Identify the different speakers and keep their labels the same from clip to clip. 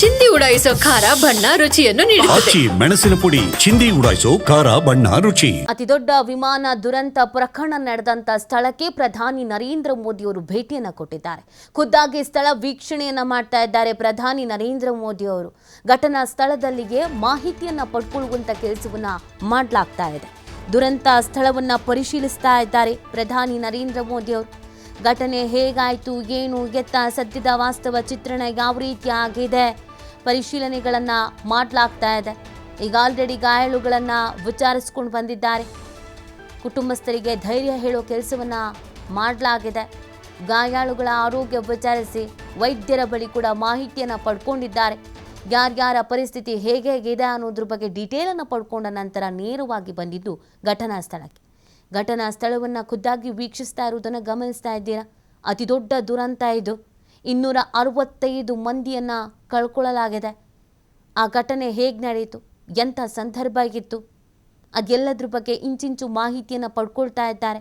Speaker 1: ಚಿಂದಿ ಉಡಾಯಿಸೋ ಖಾರ ಬಣ್ಣ ರುಚಿಯನ್ನು ನೀಡುತ್ತದೆ.
Speaker 2: ಮೆಣಸಿನ ಪುಡಿ ಚಿಂದಿ ಉಡಾಯಿಸೋ ಖಾರ ಬಣ್ಣ ರುಚಿ.
Speaker 3: ಅತಿದೊಡ್ಡ ವಿಮಾನ ದುರಂತ ಪ್ರಕರಣ ನಡೆದಂತ ಸ್ಥಳಕ್ಕೆ ಪ್ರಧಾನಿ ನರೇಂದ್ರ ಮೋದಿ ಅವರು ಭೇಟಿಯನ್ನ ಕೊಟ್ಟಿದ್ದಾರೆ. ಖುದ್ದಾಗಿ ಸ್ಥಳ ವೀಕ್ಷಣೆಯನ್ನ ಮಾಡ್ತಾ ಇದ್ದಾರೆ ಪ್ರಧಾನಿ ನರೇಂದ್ರ ಮೋದಿ ಅವರು. ಘಟನಾ ಸ್ಥಳದಲ್ಲಿಗೆ ಮಾಹಿತಿಯನ್ನ ಪಡ್ಕೊಳ್ಳುವಂತ ಕೆಲಸವನ್ನ ಮಾಡಲಾಗ್ತಾ ಇದೆ. ದುರಂತ ಸ್ಥಳವನ್ನ ಪರಿಶೀಲಿಸ್ತಾ ಇದ್ದಾರೆ ಪ್ರಧಾನಿ ನರೇಂದ್ರ ಮೋದಿ ಅವರು. ಘಟನೆ ಹೇಗಾಯಿತು, ಏನು ಎತ್ತ, ಸದ್ಯದ ವಾಸ್ತವ ಚಿತ್ರಣ ಯಾವ ರೀತಿ ಆಗಿದೆ, ಪರಿಶೀಲನೆಗಳನ್ನು ಮಾಡಲಾಗ್ತಾ ಇದೆ. ಈಗ ಆಲ್ರೆಡಿ ಗಾಯಾಳುಗಳನ್ನು ವಿಚಾರಿಸ್ಕೊಂಡು ಬಂದಿದ್ದಾರೆ. ಕುಟುಂಬಸ್ಥರಿಗೆ ಧೈರ್ಯ ಹೇಳೋ ಕೆಲಸವನ್ನು ಮಾಡಲಾಗಿದೆ. ಗಾಯಾಳುಗಳ ಆರೋಗ್ಯ ವಿಚಾರಿಸಿ ವೈದ್ಯರ ಬಳಿ ಕೂಡ ಮಾಹಿತಿಯನ್ನು ಪಡ್ಕೊಂಡಿದ್ದಾರೆ. ಯಾರ್ಯಾರ ಪರಿಸ್ಥಿತಿ ಹೇಗಿದೆ ಅನ್ನೋದ್ರ ಬಗ್ಗೆ ಡೀಟೇಲನ್ನು ಪಡ್ಕೊಂಡ ನಂತರ ನೇರವಾಗಿ ಬಂದಿದ್ದು ಘಟನಾ ಸ್ಥಳಕ್ಕೆ. ಘಟನಾ ಸ್ಥಳವನ್ನು ಖುದ್ದಾಗಿ ವೀಕ್ಷಿಸ್ತಾ ಇರುವುದನ್ನು ಗಮನಿಸ್ತಾ ಇದ್ದೀರಾ. ಅತಿ ದೊಡ್ಡ ದುರಂತ ಇದು. 265 ಮಂದಿಯನ್ನು ಕಳ್ಕೊಳ್ಳಲಾಗಿದೆ. ಆ ಘಟನೆ ಹೇಗೆ ನಡೆಯಿತು, ಎಂಥ ಸಂದರ್ಭ ಆಗಿತ್ತು, ಅದೆಲ್ಲದ್ರ ಬಗ್ಗೆ ಇಂಚಿಂಚು ಮಾಹಿತಿಯನ್ನು ಪಡ್ಕೊಳ್ತಾ ಇದ್ದಾರೆ.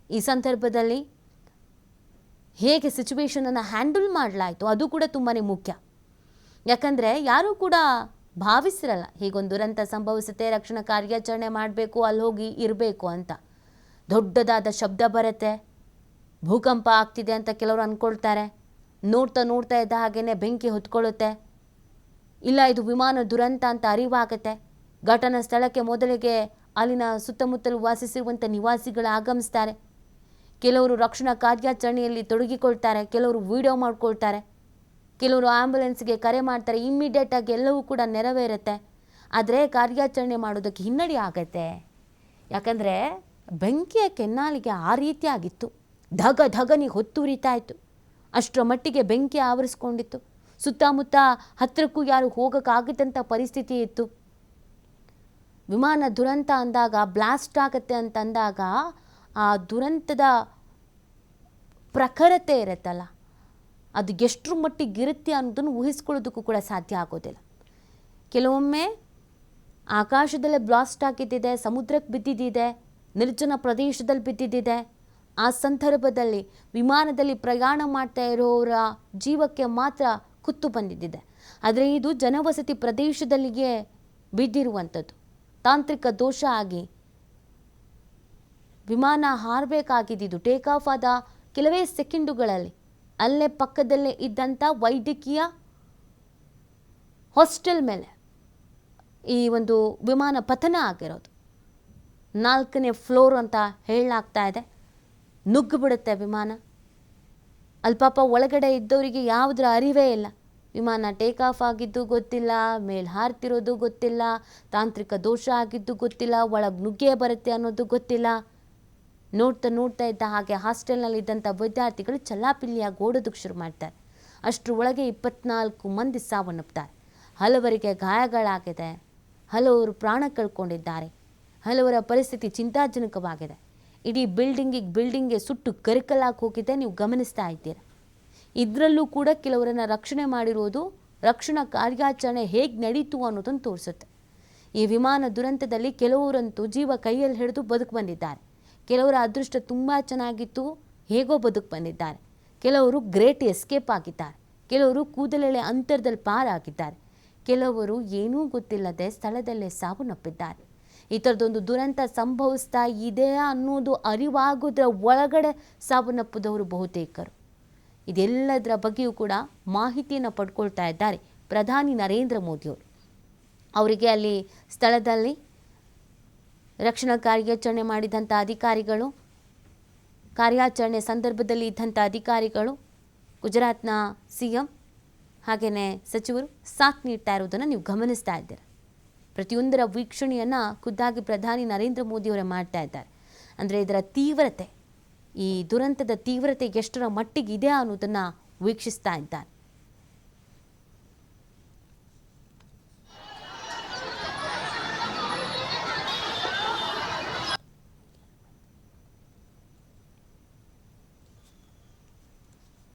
Speaker 3: ಈ ಸಂದರ್ಭದಲ್ಲಿ ಹೇಗೆ ಸಿಚುವೇಶನನ್ನು ಹ್ಯಾಂಡಲ್ ಮಾಡಲಾಯಿತು ಅದು ಕೂಡ ತುಂಬಾ ಮುಖ್ಯ. ಯಾಕಂದರೆ ಯಾರೂ ಕೂಡ ಭಾವಿಸಿರಲ್ಲ ಹೀಗೊಂದು ದುರಂತ ಸಂಭವಿಸುತ್ತೆ, ರಕ್ಷಣಾ ಕಾರ್ಯಾಚರಣೆ ಮಾಡಬೇಕು, ಅಲ್ಲಿ ಹೋಗಿ ಇರಬೇಕು ಅಂತ. ದೊಡ್ಡದಾದ ಶಬ್ದ ಬರುತ್ತೆ, ಭೂಕಂಪ ಆಗ್ತಿದೆ ಅಂತ ಕೆಲವರು ಅಂದ್ಕೊಳ್ತಾರೆ. ನೋಡ್ತಾ ಇದ್ದ ಹಾಗೇ ಬೆಂಕಿ ಹೊತ್ಕೊಳ್ಳುತ್ತೆ. ಇಲ್ಲ ಇದು ವಿಮಾನ ದುರಂತ ಅಂತ ಅರಿವಾಗುತ್ತೆ. ಘಟನಾ ಸ್ಥಳಕ್ಕೆ ಮೊದಲಿಗೆ ಅಲ್ಲಿನ ಸುತ್ತಮುತ್ತಲು ವಾಸಿಸಿರುವಂಥ ನಿವಾಸಿಗಳು ಆಗಮಿಸ್ತಾರೆ. ಕೆಲವರು ರಕ್ಷಣಾ ಕಾರ್ಯಾಚರಣೆಯಲ್ಲಿ ತೊಡಗಿಕೊಳ್ತಾರೆ, ಕೆಲವರು ವಿಡಿಯೋ ಮಾಡ್ಕೊಳ್ತಾರೆ, ಕೆಲವರು ಆ್ಯಂಬುಲೆನ್ಸ್ಗೆ ಕರೆ ಮಾಡ್ತಾರೆ. ಇಮ್ಮಿಡಿಯೇಟಾಗಿ ಎಲ್ಲವೂ ಕೂಡ ನೆರವೇರುತ್ತೆ. ಆದರೆ ಕಾರ್ಯಾಚರಣೆ ಮಾಡೋದಕ್ಕೆ ಹಿನ್ನಡೆ ಆಗುತ್ತೆ. ಯಾಕಂದರೆ ಬೆಂಕಿಯ ಕೆನ್ನಾಲಿಗೆ ಆ ರೀತಿಯಾಗಿತ್ತು. ಧಗನಿಗೆ ಹೊತ್ತುರಿತಾ ಇತ್ತು. ಅಷ್ಟರ ಮಟ್ಟಿಗೆ ಬೆಂಕಿ ಆವರಿಸ್ಕೊಂಡಿತ್ತು. ಸುತ್ತಮುತ್ತ ಹತ್ತಿರಕ್ಕೂ ಯಾರು ಹೋಗೋಕ್ಕಾಗದಂಥ ಪರಿಸ್ಥಿತಿ ಇತ್ತು. ವಿಮಾನ ದುರಂತ ಅಂದಾಗ, ಬ್ಲಾಸ್ಟ್ ಆಗುತ್ತೆ ಅಂತಂದಾಗ ಆ ದುರಂತದ ಪ್ರಖರತೆ ಇರುತ್ತಲ್ಲ, ಅದು ಎಷ್ಟರ ಮಟ್ಟಿಗೆ ಇರುತ್ತೆ ಅನ್ನೋದನ್ನು ಊಹಿಸ್ಕೊಳ್ಳೋದಕ್ಕೂ ಕೂಡ ಸಾಧ್ಯ ಆಗೋದಿಲ್ಲ. ಕೆಲವೊಮ್ಮೆ ಆಕಾಶದಲ್ಲೇ ಬ್ಲಾಸ್ಟ್ ಆಗಿದ್ದಿದೆ, ಸಮುದ್ರಕ್ಕೆ ಬಿದ್ದಿದ್ದಿದೆ, ನಿರ್ಜನ ಪ್ರದೇಶದಲ್ಲಿ ಬಿದ್ದಿದ್ದಿದೆ. ಆ ಸಂದರ್ಭದಲ್ಲಿ ವಿಮಾನದಲ್ಲಿ ಪ್ರಯಾಣ ಮಾಡ್ತಾ ಇರೋರ ಜೀವಕ್ಕೆ ಮಾತ್ರ ಕುತ್ತು ಬಂದಿದ್ದಿದೆ. ಆದರೆ ಇದು ಜನವಸತಿ ಪ್ರದೇಶದಲ್ಲಿಗೆ ಬಿದ್ದಿರುವಂಥದ್ದು. ತಾಂತ್ರಿಕ ದೋಷ ಆಗಿ ವಿಮಾನ ಹಾರಬೇಕಾಗಿದ್ದು ಟೇಕ್ ಆಫ್ ಆದ ಕೆಲವೇ ಸೆಕೆಂಡುಗಳಲ್ಲಿ ಅಲ್ಲೇ ಪಕ್ಕದಲ್ಲೇ ಇದ್ದಂಥ ವೈದ್ಯಕೀಯ ಹಾಸ್ಟೆಲ್ ಮೇಲೆ ಈ ಒಂದು ವಿಮಾನ ಪತನ ಆಗಿರೋದು. 4ನೇ ಫ್ಲೋರ್ ಅಂತ ಹೇಳಲಾಗ್ತಾ ಇದೆ. ನುಗ್ಗು ಬಿಡುತ್ತೆ ವಿಮಾನ. ಅಲ್ಲಿ ಪಾಪ ಒಳಗಡೆ ಇದ್ದವರಿಗೆ ಯಾವುದರ ಅರಿವೇ ಇಲ್ಲ. ವಿಮಾನ ಟೇಕ್ ಆಫ್ ಆಗಿದ್ದು ಗೊತ್ತಿಲ್ಲ, ಮೇಲೆ ಹಾರ್ತಿರೋದು ಗೊತ್ತಿಲ್ಲ, ತಾಂತ್ರಿಕ ದೋಷ ಆಗಿದ್ದು ಗೊತ್ತಿಲ್ಲ, ಒಳಗೆ ನುಗ್ಗೇ ಬರುತ್ತೆ ಅನ್ನೋದು ಗೊತ್ತಿಲ್ಲ. ನೋಡ್ತಾ ಇದ್ದ ಹಾಗೆ ಹಾಸ್ಟೆಲ್ನಲ್ಲಿದ್ದಂಥ ವಿದ್ಯಾರ್ಥಿಗಳು ಚಲ್ಲಾಪಿಲ್ಲಿಯಾಗಿ ಓಡೋದಕ್ಕೆ ಶುರು ಮಾಡ್ತಾರೆ. ಅಷ್ಟರ ಒಳಗೆ 24 ಮಂದಿ ಸಾವನ್ನಪ್ತಾರೆ. ಹಲವರಿಗೆ ಗಾಯಗಳಾಗಿದೆ, ಹಲವರು ಪ್ರಾಣ ಕಳ್ಕೊಂಡಿದ್ದಾರೆ, ಹಲವರ ಪರಿಸ್ಥಿತಿ ಚಿಂತಾಜನಕವಾಗಿದೆ. ಇಡೀ ಬಿಲ್ಡಿಂಗ್ಗೆ ಸುಟ್ಟು ಕರಿಕಲಾಗಿ ಹೋಗಿದೆ, ನೀವು ಗಮನಿಸ್ತಾ ಇದ್ದೀರಾ. ಇದರಲ್ಲೂ ಕೂಡ ಕೆಲವರನ್ನು ರಕ್ಷಣೆ ಮಾಡಿರೋದು ರಕ್ಷಣಾ ಕಾರ್ಯಾಚರಣೆ ಹೇಗೆ ನಡೀತು ಅನ್ನೋದನ್ನು ತೋರಿಸುತ್ತೆ. ಈ ವಿಮಾನ ದುರಂತದಲ್ಲಿ ಕೆಲವರಂತೂ ಜೀವ ಕೈಯಲ್ಲಿ ಹಿಡಿದು ಬದುಕು ಬಂದಿದ್ದಾರೆ. ಕೆಲವರ ಅದೃಷ್ಟ ತುಂಬ ಚೆನ್ನಾಗಿತ್ತು, ಹೇಗೋ ಬದುಕು ಬಂದಿದ್ದಾರೆ. ಕೆಲವರು ಗ್ರೇಟ್ ಎಸ್ಕೇಪ್ ಆಗಿದ್ದಾರೆ. ಕೆಲವರು ಕೂದಲೆಳೆ ಅಂತರದಲ್ಲಿ ಪಾರಾಗಿದ್ದಾರೆ. ಕೆಲವರು ಏನೂ ಗೊತ್ತಿಲ್ಲದೆ ಸ್ಥಳದಲ್ಲೇ ಸಾವನ್ನಪ್ಪಿದ್ದಾರೆ. ಈ ಥರದೊಂದು ದುರಂತ ಸಂಭವಿಸ್ತಾ ಇದೆ ಅನ್ನೋದು ಅರಿವಾಗೋದ್ರ ಒಳಗಡೆ ಸಾವನ್ನಪ್ಪಿದವರು ಬಹುತೇಕರು. ಇದೆಲ್ಲದರ ಬಗ್ಗೆಯೂ ಕೂಡ ಮಾಹಿತಿಯನ್ನು ಪಡ್ಕೊಳ್ತಾ ಇದ್ದಾರೆ ಪ್ರಧಾನಿ ನರೇಂದ್ರ ಮೋದಿಯವರು. ಅವರಿಗೆ ಅಲ್ಲಿ ಸ್ಥಳದಲ್ಲಿ ರಕ್ಷಣಾ ಕಾರ್ಯಾಚರಣೆ ಮಾಡಿದಂಥ ಅಧಿಕಾರಿಗಳು, ಕಾರ್ಯಾಚರಣೆ ಸಂದರ್ಭದಲ್ಲಿ ಇದ್ದಂಥ ಅಧಿಕಾರಿಗಳು, ಗುಜರಾತ್ನ CM ಹಾಗೆಯೇ ಸಚಿವರು ಸಾಥ್ ನೀಡ್ತಾ ಇರೋದನ್ನು ನೀವು ಗಮನಿಸ್ತಾ ಇದ್ದೀರ. ಪ್ರತಿಯೊಂದರ ವೀಕ್ಷಣೆಯನ್ನು ಖುದ್ದಾಗಿ ಪ್ರಧಾನಿ ನರೇಂದ್ರ ಮೋದಿಯವರೇ ಮಾಡ್ತಾ ಇದ್ದಾರೆ. ಅಂದರೆ ಇದರ ತೀವ್ರತೆ, ಈ ದುರಂತದ ತೀವ್ರತೆ ಎಷ್ಟರ ಮಟ್ಟಿಗಿದೆ ಅನ್ನೋದನ್ನು ವೀಕ್ಷಿಸ್ತಾ ಇದ್ದಾರೆ.